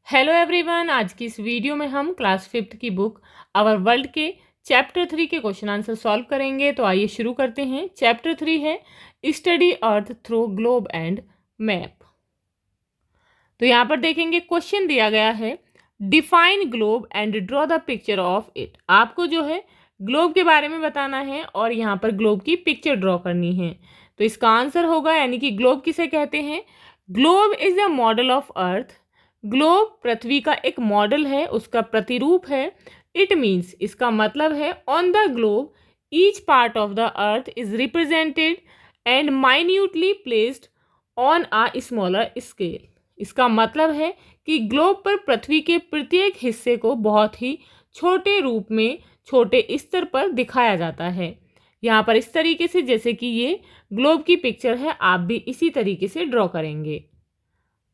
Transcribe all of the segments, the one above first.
Hello everyone, आज की इस वीडियो में हम क्लास 5th की बुक आवर वर्ल्ड के चैप्टर 3 के क्वेश्चन आंसर सॉल्व करेंगे। तो आइए शुरू करते हैं। चैप्टर 3 है study earth through globe and map. तो यहाँ पर देखेंगे क्वेश्चन दिया गया है define globe and draw the picture of it. आपको जो है ग्लोब के बारे में बताना है और यहाँ पर ग्लोब की पिक्चर ड्रॉ करनी है। तो इसका आंसर होगा, यानी कि ग्लोब किसे कहते हैं? Globe is a model of earth. Globe पृथ्वी का एक मॉडल है, उसका प्रतिरूप है। इट मीन्स, इसका मतलब है on the globe each part of the earth is represented and minutely placed on a smaller scale. इसका मतलब है कि ग्लोब पर पृथ्वी के प्रत्येक हिस्से को बहुत ही छोटे रूप में, छोटे स्तर पर दिखाया जाता है। यहाँ पर इस तरीके से, जैसे कि ये ग्लोब की पिक्चर है, आप भी इसी तरीके से ड्रॉ करेंगे।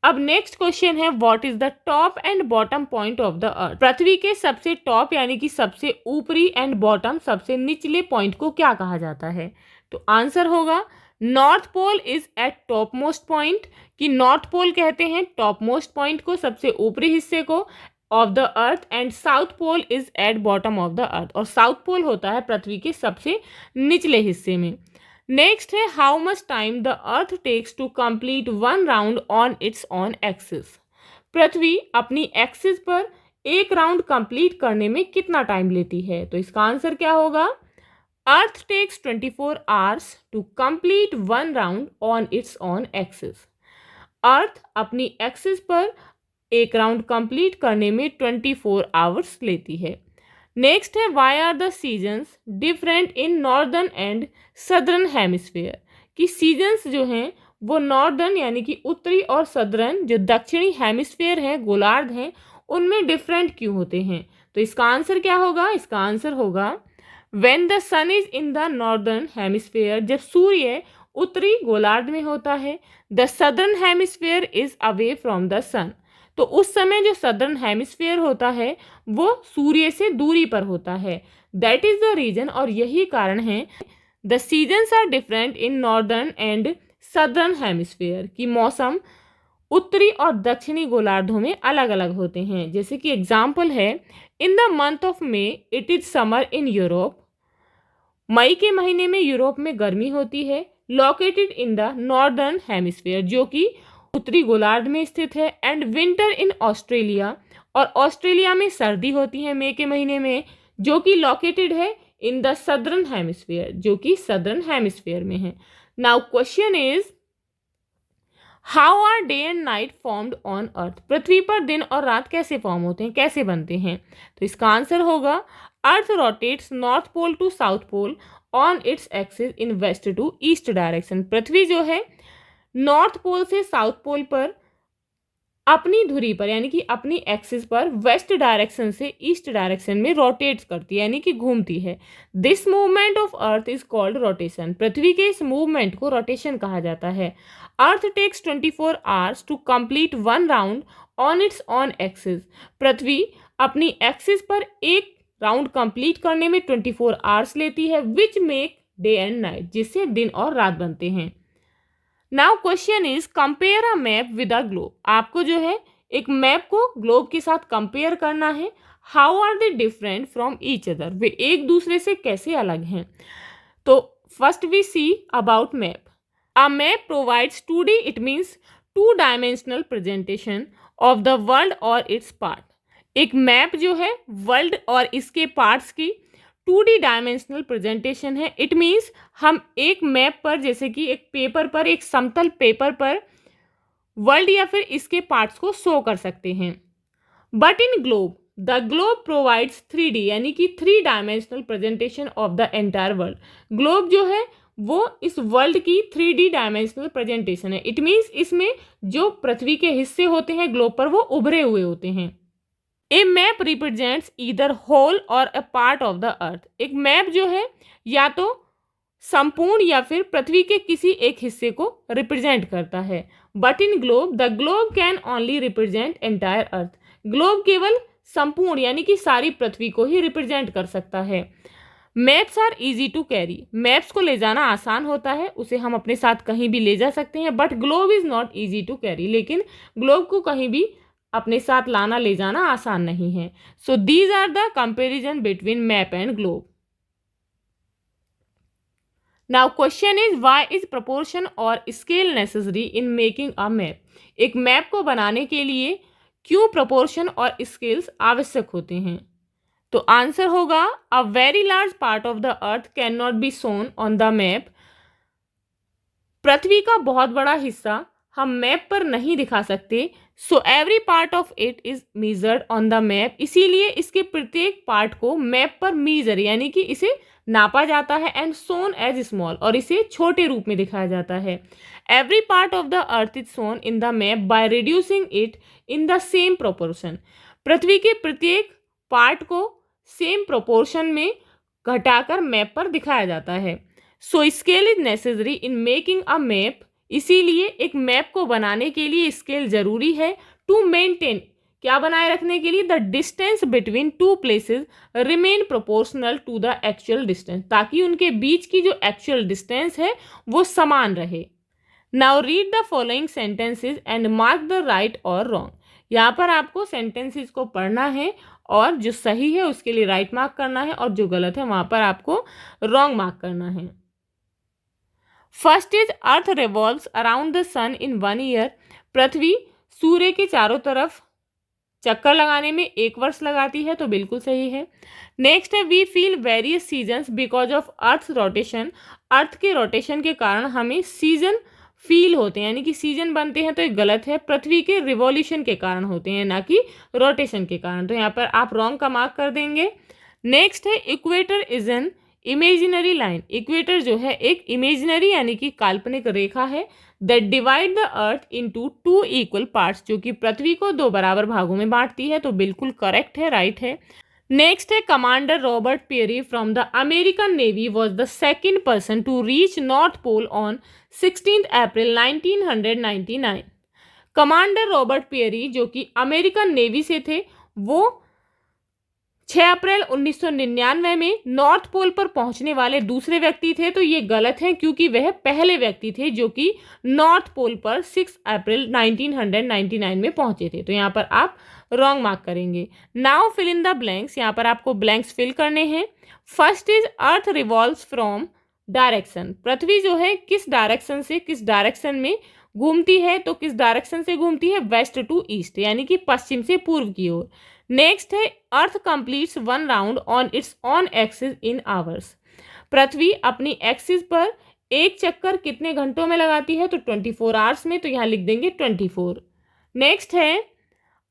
अब नेक्स्ट क्वेश्चन है what is the top and bottom point of the earth. पृथ्वी के सबसे टॉप यानी कि सबसे ऊपरी एंड बॉटम सबसे निचले पॉइंट को क्या कहा जाता है? तो आंसर होगा north pole is at top most point, कि नॉर्थ पोल कहते हैं टॉप मोस्ट पॉइंट को, सबसे ऊपरी हिस्से को of the earth, and south pole is at bottom of the earth, और साउथ पोल होता है पृथ्वी के सबसे निचले हिस्से में। नेक्स्ट है how much time the earth takes to complete one round on its on axis. पृथ्वी अपनी एक्सिस पर एक राउंड कंप्लीट करने में कितना टाइम लेती है? तो इसका आंसर क्या होगा? Earth takes 24 hours to complete one round on its on axis. Earth अपनी एक्सिस पर एक राउंड कंप्लीट करने में 24 आवर्स लेती है। नेक्स्ट है why are the seasons different in northern and southern hemisphere, कि सीजन्स जो हैं वो नॉर्दर्न यानी कि उत्तरी और सदर्न जो दक्षिणी हेमिस्फीयर हैं, गोलार्ध हैं, उनमें डिफरेंट क्यों होते हैं? तो इसका आंसर क्या होगा? इसका आंसर होगा when the sun is in the northern hemisphere, जब सूर्य उत्तरी गोलार्ध में होता है, the southern hemisphere is away from the sun, तो उस समय जो सदर्न हेमिस्फीयर होता है वो सूर्य से दूरी पर होता है। दैट इज द रीजन, और यही कारण है the seasons are different in northern and southern hemisphere, की मौसम उत्तरी और दक्षिणी गोलार्धों में अलग अलग होते हैं। जैसे कि एग्जाम्पल है in the month of May it is summer in Europe, मई के महीने में यूरोप में गर्मी होती है। Located in the northern hemisphere, जो कि उत्तरी गोलार्ध में स्थित है। एंड विंटर इन ऑस्ट्रेलिया, और ऑस्ट्रेलिया में सर्दी होती है मई के महीने में, जो कि लोकेटेड है इन द सदर्न हेमिस्फीयर, जो कि सदर्न हेमिस्फीयर में है। Now question is how are day and night formed on earth. पृथ्वी पर दिन और रात कैसे फॉर्म होते हैं, कैसे बनते हैं? तो इसका आंसर होगा earth rotates north pole to south pole on its axis in west to east direction. पृथ्वी जो है नॉर्थ पोल से साउथ पोल पर अपनी धुरी पर यानी कि अपनी एक्सिस पर वेस्ट डायरेक्शन से ईस्ट डायरेक्शन में रोटेट करती है, यानी कि घूमती है। This movement of earth is called rotation. पृथ्वी के इस मूवमेंट को रोटेशन कहा जाता है। Earth takes 24 hours to complete one round on its on axis. पृथ्वी अपनी एक्सिस पर एक राउंड कंप्लीट करने में 24 आवर्स लेती है, which make day and night, जिससे दिन और रात बनते हैं। Now question is compare a map with a globe. आपको जो है एक मैप को ग्लोब के साथ कंपेयर करना है। How are they different from each other, वे एक दूसरे से कैसे अलग हैं? तो first we see about map. A map provides 2D, it means 2 dimensional presentation of the world और इट्स पार्ट। एक मैप जो है वर्ल्ड और इसके पार्ट्स की 2D डायमेंशनल प्रेजेंटेशन है। इट मीन्स हम एक मैप पर, जैसे कि एक पेपर पर, एक समतल पेपर पर वर्ल्ड या फिर इसके पार्ट्स को शो कर सकते हैं। But in globe, the globe provides 3D, यानी कि 3 dimensional presentation of the entire world. Globe जो है वो इस वर्ल्ड की 3D डायमेंशनल प्रेजेंटेशन है। इट मीन्स इसमें जो पृथ्वी के हिस्से होते हैं ग्लोब पर वो उभरे हुए होते हैं। ए मैप रिप्रेजेंट्स ईदर होल और अ पार्ट ऑफ द अर्थ। एक मैप जो है या तो संपूर्ण या फिर पृथ्वी के किसी एक हिस्से को रिप्रेजेंट करता है। But in globe, the globe can only represent entire earth. Globe केवल संपूर्ण यानी कि सारी पृथ्वी को ही रिप्रेजेंट कर सकता है। Maps are easy to carry. Maps को ले जाना आसान होता है, उसे हम अपने साथ कहीं भी ले जा सकते हैं। But globe is not easy to carry, लेकिन ग्लोब को कहीं भी अपने साथ लाना ले जाना आसान नहीं है। So these are the comparison between map and globe. Now question is why is proportion और scale necessary in making a map. एक मैप को बनाने के लिए क्यों प्रपोर्शन और स्केल्स आवश्यक होते हैं? तो आंसर होगा a very large part of the earth can not be shown on the map. पृथ्वी का बहुत बड़ा हिस्सा हम मैप पर नहीं दिखा सकते। So every part of it is measured on the map, इसीलिए इसके प्रत्येक पार्ट को मैप पर मेजर यानी कि इसे नापा जाता है एंड सोन एज स्मॉल, और इसे छोटे रूप में दिखाया जाता है। Every part of the earth is shown in the map by reducing it in the same proportion. पृथ्वी के प्रत्येक पार्ट को सेम प्रोपोर्शन में घटाकर मैप पर दिखाया जाता है। So scale is necessary in making a map, इसीलिए एक मैप को बनाने के लिए स्केल जरूरी है। टू मेंटेन, क्या बनाए रखने के लिए? The distance between two places remain proportional to the actual distance, ताकि उनके बीच की जो एक्चुअल डिस्टेंस है वो समान रहे। Now read the following sentences and mark the right और रॉन्ग। यहाँ पर आपको सेंटेंसेस को पढ़ना है और जो सही है उसके लिए राइट मार्क करना है और जो गलत है वहाँ पर आपको रॉन्ग मार्क करना है। First is earth revolves around the sun in 1 year. पृथ्वी सूर्य के चारों तरफ चक्कर लगाने में 1 वर्ष लगाती है, तो बिल्कुल सही है। नेक्स्ट है we feel various seasons because of earth rotation. Earth के रोटेशन के कारण हमें सीजन फील होते हैं, यानी कि सीजन बनते हैं, तो ये गलत है। पृथ्वी के रिवॉल्यूशन के कारण होते हैं, ना कि रोटेशन के कारण, तो यहाँ पर आप रॉन्ग का मार्क कर देंगे। नेक्स्ट है equator is an imaginary line. Equator जो है एक इमेजिनरी यानी कि काल्पनिक रेखा है that divide the earth into 2 equal parts, जो कि पृथ्वी को 2 बराबर भागों में बांटती है, तो बिल्कुल करेक्ट है, राइट है। नेक्स्ट है commander Robert Peary from the American navy was the second person to reach north pole on 16 April 1999। Commander Robert Peary जो कि अमेरिकन नेवी से थे, वो 6 अप्रैल 1999 में नॉर्थ पोल पर पहुंचने वाले दूसरे व्यक्ति थे, तो ये गलत है क्योंकि वह पहले व्यक्ति थे जो कि नॉर्थ पोल पर 6 अप्रैल 1999 में पहुंचे थे, तो यहाँ पर आप रॉन्ग मार्क करेंगे। Now fill in the blanks, यहाँ पर आपको ब्लैंक्स फिल करने हैं। First is earth revolves from direction. पृथ्वी जो है किस डायरेक्शन से किस डायरेक्शन में घूमती है, तो किस डायरेक्शन से घूमती है? वेस्ट टू ईस्ट, यानी कि पश्चिम से पूर्व की ओर। नेक्स्ट है earth completes 1 round on its on axis in hours. पृथ्वी अपनी एक्सिस पर एक चक्कर कितने घंटों में लगाती है? तो 24 आवर्स में, तो यहाँ लिख देंगे 24। नेक्स्ट है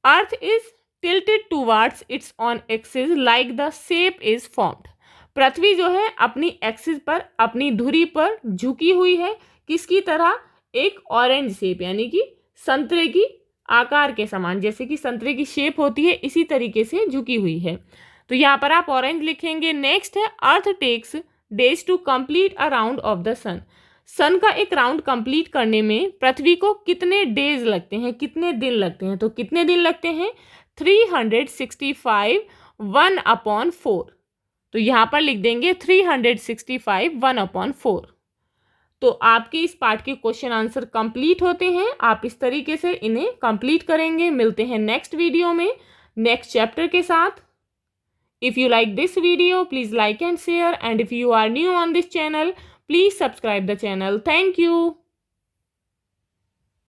earth is tilted towards its on axis like the shape is formed. पृथ्वी जो है अपनी एक्सिस पर अपनी धुरी पर झुकी हुई है, किसकी तरह? एक ऑरेंज शेप, यानी कि संतरे की आकार के समान, जैसे कि संतरे की शेप होती है इसी तरीके से झुकी हुई है, तो यहाँ पर आप ऑरेंज लिखेंगे। नेक्स्ट है earth takes days to complete a round of the sun. Sun का एक राउंड कंप्लीट करने में पृथ्वी को कितने डेज लगते हैं, कितने दिन लगते हैं? तो कितने दिन लगते हैं? 365 1/4, तो यहाँ पर लिख देंगे 365 1/4। तो आपके इस पार्ट के क्वेश्चन आंसर कंप्लीट होते हैं। आप इस तरीके से इन्हें कंप्लीट करेंगे। मिलते हैं नेक्स्ट वीडियो में नेक्स्ट चैप्टर के साथ। If you like this video please like and share, and if you are new on this channel please subscribe the channel. Thank you.